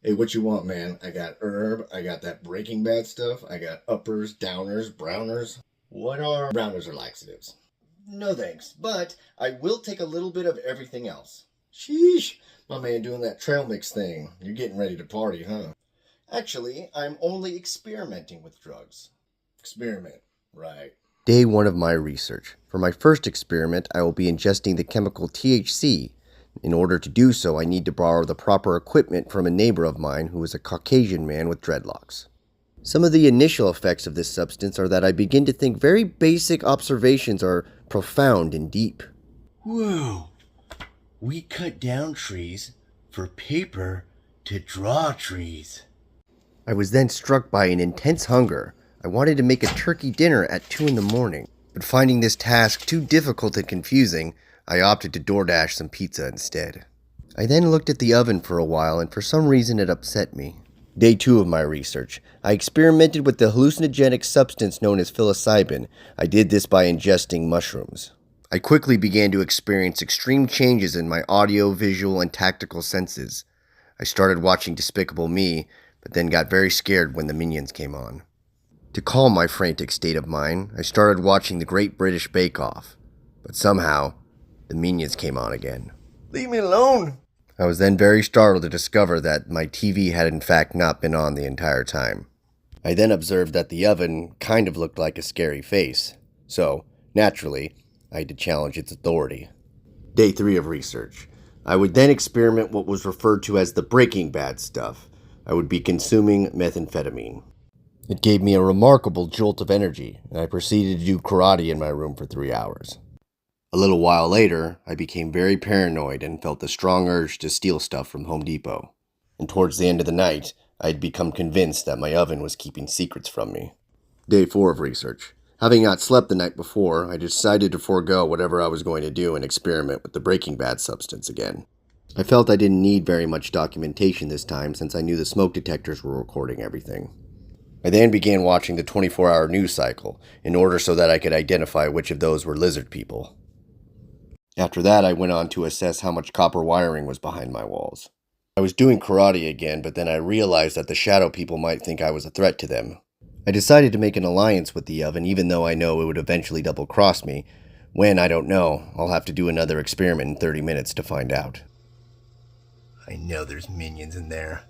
Hey, what you want, man? I got herb, I got that Breaking Bad stuff, I got uppers, downers, browners. What are browners or laxatives? No thanks, but I will take a little bit of everything else. Sheesh, my man doing that trail mix thing. You're getting ready to party, huh? Actually, I'm only experimenting with drugs. Experiment, right. Day 1 of my research. For my first experiment, I will be ingesting the chemical THC. In order to do so, I need to borrow the proper equipment from a neighbor of mine who is a Caucasian man with dreadlocks. Some of the initial effects of this substance are that I begin to think very basic observations are profound and deep. Whoa, we cut down trees for paper to draw trees. I was then struck by an intense hunger. I wanted to make a turkey dinner at 2 in the morning, but finding this task too difficult and confusing, I opted to DoorDash some pizza instead. I then looked at the oven for a while, and for some reason it upset me. Day 2 of my research. I experimented with the hallucinogenic substance known as psilocybin. I did this by ingesting mushrooms. I quickly began to experience extreme changes in my audio, visual, and tactile senses. I started watching Despicable Me, but then got very scared when the Minions came on. To calm my frantic state of mind, I started watching the Great British Bake Off, but somehow, the Minions came on again. Leave me alone! I was then very startled to discover that my TV had in fact not been on the entire time. I then observed that the oven kind of looked like a scary face, so, naturally, I had to challenge its authority. Day 3 of research. I would then experiment what was referred to as the Breaking Bad stuff. I would be consuming methamphetamine. It gave me a remarkable jolt of energy, and I proceeded to do karate in my room for 3 hours. A little while later, I became very paranoid and felt a strong urge to steal stuff from Home Depot. And towards the end of the night, I had become convinced that my oven was keeping secrets from me. Day 4 of research. Having not slept the night before, I decided to forego whatever I was going to do and experiment with the Breaking Bad substance again. I felt I didn't need very much documentation this time since I knew the smoke detectors were recording everything. I then began watching the 24-hour news cycle in order so that I could identify which of those were lizard people. After that, I went on to assess how much copper wiring was behind my walls. I was doing karate again, but then I realized that the shadow people might think I was a threat to them. I decided to make an alliance with the oven, even though I know it would eventually double-cross me. When, I don't know. I'll have to do another experiment in 30 minutes to find out. I know there's minions in there.